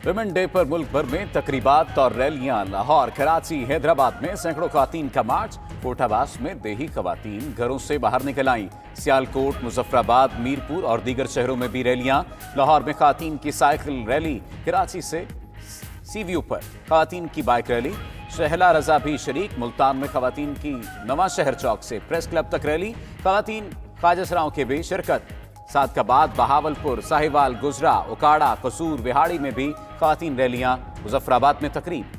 Women day पर मुल्क भर में तकरीबात और रैलियां। लाहौर, कराची, हैदराबाद में सैकड़ों खवातीन का मार्च। कोटाबास में देही खवातीन घरों से बाहर निकल आईं। सियालकोट, मुजफ्फराबाद, मीरपुर और दीगर शहरों में भी रैलियां। लाहौर में खवातीन की साइकिल रैली, कराची से सीव्यू पर खवातीन की बाइक रैली। शहला रजा भी शरीक। मुल्तान में खवातीन की नवा शहर चौक से प्रेस क्लब तक रैली। खवातीन ख्वाजासराओं के भी शिरकत। सादकाबाद, बहावलपुर, साहिवाल, गुजरा, उकाड़ा, कसूर, विहाड़ी में भी खवातीन रैलियां। मुजफ्फराबाद में तकरीब।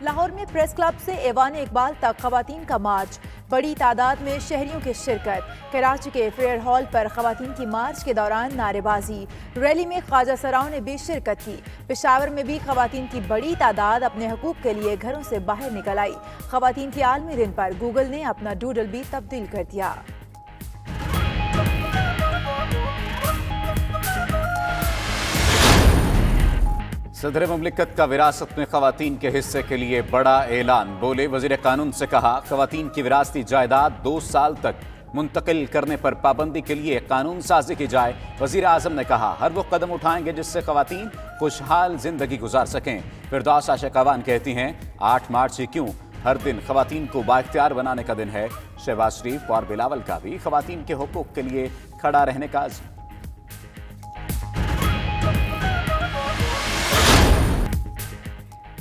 लाहौर में प्रेस क्लब से ऐवान इकबाल तक खवातीन का मार्च, बड़ी तादाद में शहरियों की शिरकत। कराची के फेयर हॉल पर खवातीन की मार्च के दौरान नारेबाजी। रैली में ख्वाजासराओं ने भी शिरकत की। पेशावर में भी खवातीन की बड़ी तादाद अपने हकूक के लिए घरों से बाहर निकल आई। खवातीन के आलमी दिन पर गूगल ने अपना डूडल भी तब्दील कर दिया। सदर मुमलिकत का विरासत में खवातीन के हिस्से के लिए बड़ा ऐलान। बोले, वजीर कानून से कहा खवातीन की विरासती जायदाद 2 साल तक मुंतकिल करने पर पाबंदी के लिए कानून साजी की जाए। वजीर आजम ने कहा हर वो कदम उठाएंगे जिससे खवातीन खुशहाल जिंदगी गुजार सकें। फिरदौस आशिकावान कहती हैं 8 मार्च ही क्यों, हर दिन खवातीन को बाइख्तियार बनाने का दिन है। शहबाज शरीफ और बिलावल का भी खवातीन के हुकूक के लिए खड़ा रहने का आज़म।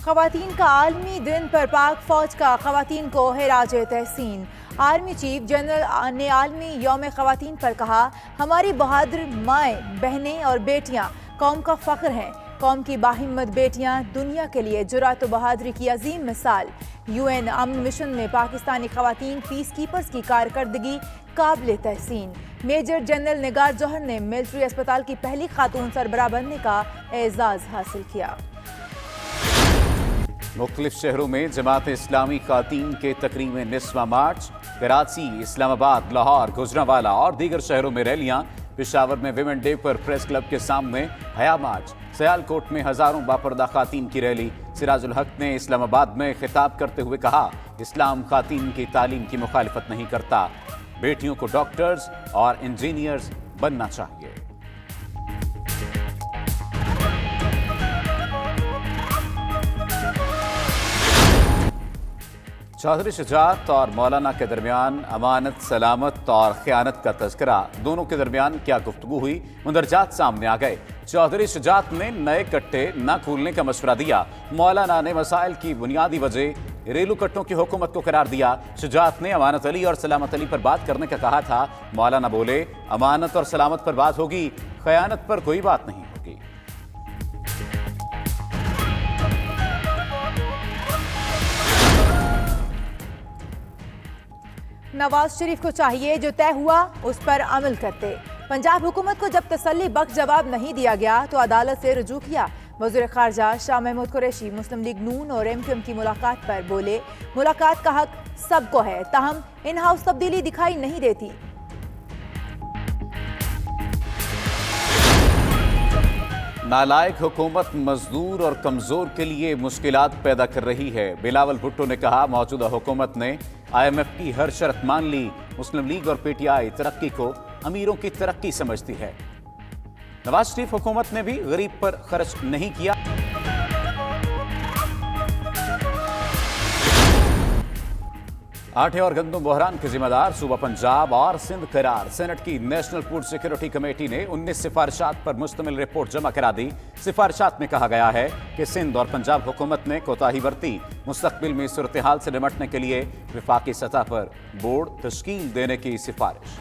खवातीन का आलमी दिन पर पाक फौज का खवातीन को खिराज तहसीन। आर्मी चीफ जनरल ने आलमी यौम खवातीन पर कहा हमारी बहादुर माएँ, बहनें और बेटियाँ कौम का फ़ख्र हैं। कौम की बाहिम्मत बेटियाँ दुनिया के लिए जुरात व बहादुरी की अजीम मिसाल। UN अमन मिशन में पाकिस्तानी खवातीन पीस कीपर्स की कारकर्दगी काबिल तहसीन। मेजर जनरल निगार जौहर ने मिलिट्री अस्पताल की पहली खातून सरबराह बनने का एजाज़ हासिल किया। मुख्तलिफ शहरों में जमात इस्लामी खवातीन के तकरीबन निस्वा मार्च। कराची, इस्लामाबाद, लाहौर, गुजरांवाला और दीगर शहरों में रैलियां। पेशावर में विमेन डे पर प्रेस क्लब के सामने हया मार्च। सियालकोट में हजारों बापर्दा खवातीन की रैली। सिराजुल हक ने इस्लामाबाद में खिताब करते हुए कहा इस्लाम खवातीन की तालीम की मुखालिफत नहीं करता। बेटियों को डॉक्टर्स और इंजीनियर्स बनना चाहिए। चौधरी शुजात और मौलाना के दरमियान अमानत, सलामत और ख़यानत का तज़किरा। दोनों के दरमियान क्या गुफ्तगू हुई, मुंदरजात सामने आ गए। चौधरी शुजात ने नए कट्टे न खोलने का मशवरा दिया। मौलाना ने मसाइल की बुनियादी वजह घरेलू कट्टों की हुकूमत को करार दिया। शुजात ने अमानत अली और सलामत अली पर बात करने का कहा था। मौलाना बोले अमानत और सलामत पर बात होगी, ख़यानत पर कोई बात नहीं होगी। नवाज शरीफ को चाहिए जो तय हुआ उस पर अमल करते। पंजाब हुकूमत को जब तसल्ली बख्श जवाब नहीं दिया गया तो अदालत से रुजू किया। वज़ीर ख़ारजा शाह महमूद कुरैशी मुस्लिम लीग नून और MQM की मुलाकात पर बोले मुलाकात का हक सबको है, ताहम इन हाउस तब्दीली दिखाई नहीं देती। नालायक हुकूमत मजदूर और कमजोर के लिए मुश्किलात पैदा कर रही है। बिलावल भुट्टो ने कहा मौजूदा हुकूमत ने IMF की हर शर्त मान ली। मुस्लिम लीग और PTI तरक्की को अमीरों की तरक्की समझती है। नवाज शरीफ हुकूमत ने भी गरीब पर खर्च नहीं किया। आटे और गंदम बहरान के जिम्मेदार सूबा पंजाब और सिंध करार। सेनेट की नेशनल फूड सिक्योरिटी कमेटी ने 19 सिफारिशात पर मुश्तमिल रिपोर्ट जमा करा दी। सिफारिशात में कहा गया है कि सिंध और पंजाब हुकूमत ने कोताही बरती। मुस्तकबिल में सूरत हाल से निपटने के लिए विफाकी सतह पर बोर्ड तश्कील देने की सिफारिश।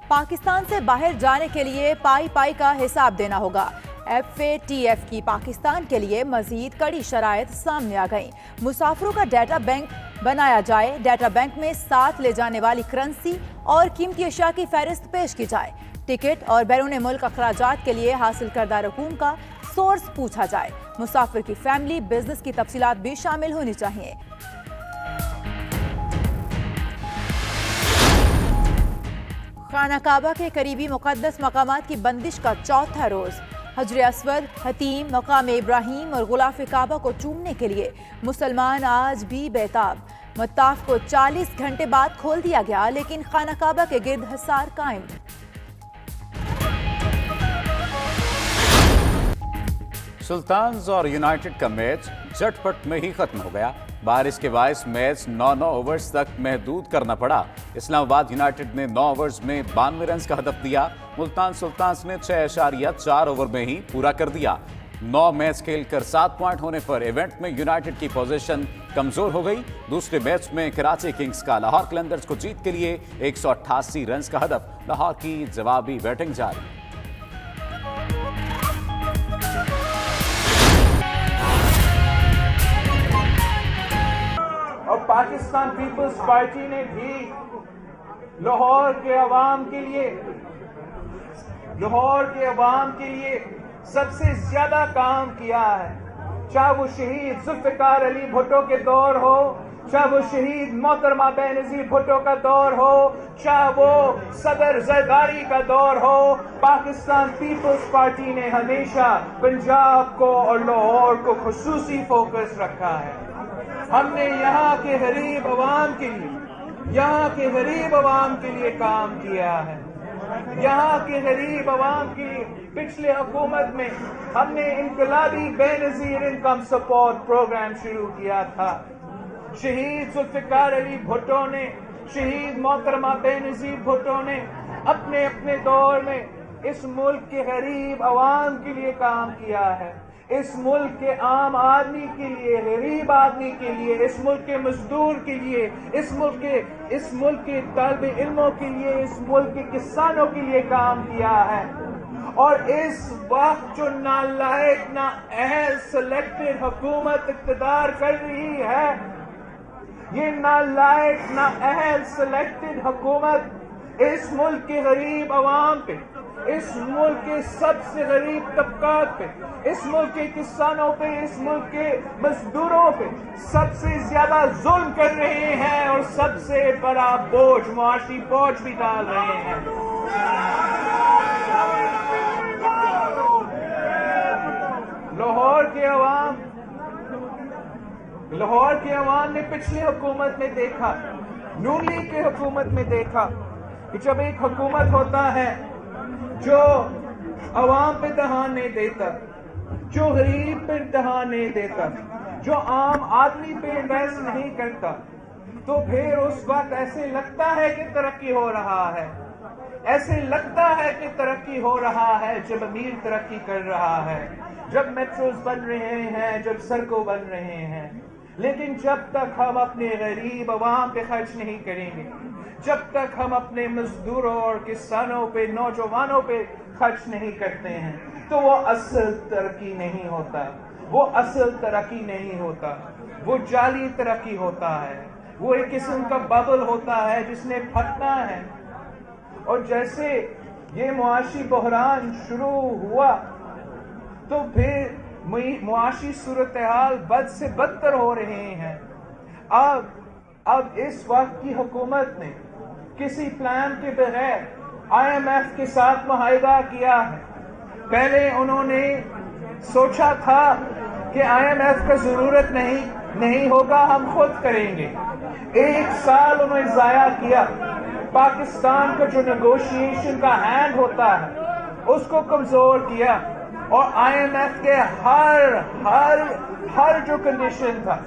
पाकिस्तान से बाहर जाने के लिए पाई पाई का हिसाब देना होगा। FATF की पाकिस्तान के लिए मजीद कड़ी शराइत सामने आ गई। मुसाफिरों का डाटा बैंक बनाया जाए। डाटा बैंक में साथ ले जाने वाली करेंसी और कीमती अशिया की फहरिस्त पेश की जाए। टिकट और बैरून मुल्क अखराजात के लिए हासिल करदा रकूम का सोर्स पूछा जाए। मुसाफिर की फैमिली, बिजनेस की तफसीलात भी शामिल होनी चाहिए। खाना काबा के करीबी मुकद्दस मकामात की बंदिश का चौथा रोज। حجر اسود، حتیم، مقام ابراہیم اور غلاف کعبہ کو چومنے کے لیے مسلمان آج بھی بیتاب۔ مطاف کو 40 گھنٹے بعد کھول دیا گیا، لیکن خانہ کعبہ کے گرد حصار قائم۔ سلطانز اور یونائیٹڈ کا میچ جھٹ پٹ میں ہی ختم ہو گیا۔ بارش کے باعث میچ 9 اوورز تک محدود کرنا پڑا۔ اسلام آباد یونائیٹڈ نے 9 اوورز میں 92 رنز کا ہدف دیا۔ ملتان سلطانز نے 6.4 اوور میں ہی پورا کر دیا۔ 9 میچ کھیل کر 7 پوائنٹ ہونے پر ایونٹ میں یونائیٹڈ کی پوزیشن کمزور ہو گئی۔ دوسرے میچ میں کراچی کنگز کا لاہور قلندرز کو جیت کے لیے 188 رنز کا ہدف۔ لاہور کی جوابی بیٹنگ جاری۔ اور پاکستان پیپلز پارٹی نے بھی لاہور کے عوام کے لیے سب سے زیادہ کام کیا ہے، چاہے وہ شہید ذوالفقار علی بھٹو کے دور ہو، چاہے وہ شہید محترمہ بے نظیر بھٹو کا دور ہو، چاہے وہ صدر زرداری کا دور ہو۔ پاکستان پیپلز پارٹی نے ہمیشہ پنجاب کو اور لاہور کو خصوصی فوکس رکھا ہے۔ ہم نے یہاں کے غریب عوام کے لیے کام کیا ہے۔ یہاں کے غریب عوام کی پچھلے حکومت میں ہم نے انقلابی بے نظیر انکم سپورٹ پروگرام شروع کیا تھا۔ شہید ذوالفقار علی بھٹو نے، شہید محترمہ بے نظیر بھٹو نے اپنے دور میں اس ملک کے غریب عوام کے لیے کام کیا ہے، اس ملک کے عام آدمی کے لیے، غریب آدمی کے لیے، اس ملک کے مزدور کے لیے، اس ملک کے طالب علموں کے لیے، اس ملک کے کسانوں کے لیے کام کیا ہے۔ اور اس وقت جو نالائق، نااہل سلیکٹڈ حکومت اقتدار کر رہی ہے، یہ نالائق، نااہل سلیکٹڈ حکومت اس ملک کے غریب عوام پہ، اس ملک کے سب سے غریب طبقات پہ، اس ملک کے کسانوں پہ، اس ملک کے مزدوروں پہ سب سے زیادہ ظلم کر رہے ہیں اور سب سے بڑا بوجھ، معاشی بوجھ بھی ڈال رہے ہیں۔ لاہور کے عوام نے پچھلی حکومت میں دیکھا، نون لیگ کی حکومت میں دیکھا کہ جب ایک حکومت ہوتا ہے جو عوام پہ دھیان نہیں دیتا، جو غریب پہ دھیان نہیں دیتا، جو عام آدمی پہ انویسٹ نہیں کرتا، تو پھر اس وقت ایسے لگتا ہے کہ ترقی ہو رہا ہے، ایسے لگتا ہے کہ ترقی ہو رہا ہے جب امیر ترقی کر رہا ہے، جب میٹروز بن رہے ہیں، جب سڑکیں بن رہے ہیں۔ لیکن جب تک ہم اپنے غریب عوام پہ خرچ نہیں کریں گے، جب تک ہم اپنے مزدوروں اور کسانوں پہ، نوجوانوں پہ خرچ نہیں کرتے ہیں، تو وہ اصل ترقی نہیں ہوتا، وہ اصل ترقی نہیں ہوتا، وہ جعلی ترقی ہوتا ہے، وہ ایک قسم کا ببل ہوتا ہے جس نے پھٹنا ہے۔ اور جیسے یہ معاشی بحران شروع ہوا تو پھر معاشی صورتحال بد سے بدتر ہو رہے ہیں۔ اب اس وقت کی حکومت نے کسی پلان کے بغیر IMF کے ساتھ معاہدہ کیا ہے۔ پہلے انہوں نے سوچا تھا کہ IMF کا ضرورت نہیں ہوگا، ہم خود کریں گے۔ 1 سال انہوں نے ضائع کیا۔ پاکستان کا جو نیگوشیشن کا ہینڈ ہوتا ہے اس کو کمزور کیا، اور IMF کے ہر جو کنڈیشن تھا،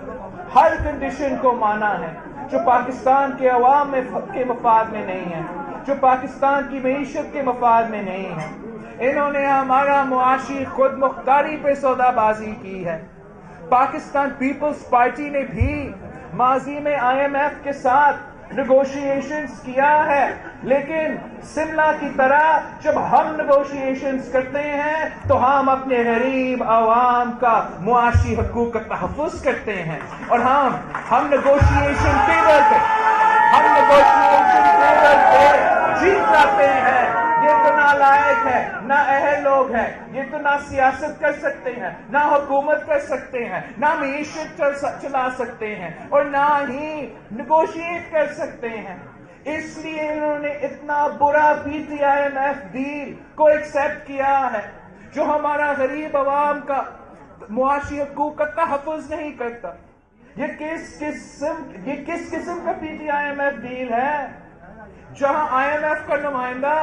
ہر کنڈیشن کو مانا ہے جو پاکستان کے عوام کے مفاد میں نہیں ہے، جو پاکستان کی معیشت کے مفاد میں نہیں ہے۔ انہوں نے ہمارا معاشی خود مختاری پہ سودا بازی کی ہے۔ پاکستان پیپلز پارٹی نے بھی ماضی میں IMF کے ساتھ نیگوشیشنز کیا ہے، لیکن سملہ کی طرح جب ہم نیگوشیشنز کرتے ہیں تو ہم اپنے غریب عوام کا معاشی حقوق کا تحفظ کرتے ہیں، اور ہم نیگوشیشن ٹیبل پہ جیت جاتے ہیں۔ یہ تو نالائق ہے، نہ اہل لوگ ہیں، یہ تو نہ سیاست کر سکتے ہیں، نہ حکومت کر سکتے ہیں، نہ معیشت چلا سکتے ہیں، اور نہ ہی نیگوشیٹ کر سکتے ہیں۔ اس لیے انہوں نے اتنا برا PTIMF ڈیل کو ایکسپٹ کیا ہے۔ جو ہمارا غریب عوام کا معاشی حقوق کا تحفظ نہیں کرتا. یہ کس قسم کا P T I M F deal ہے جہاں آئی ایم ایف کا نمائندہ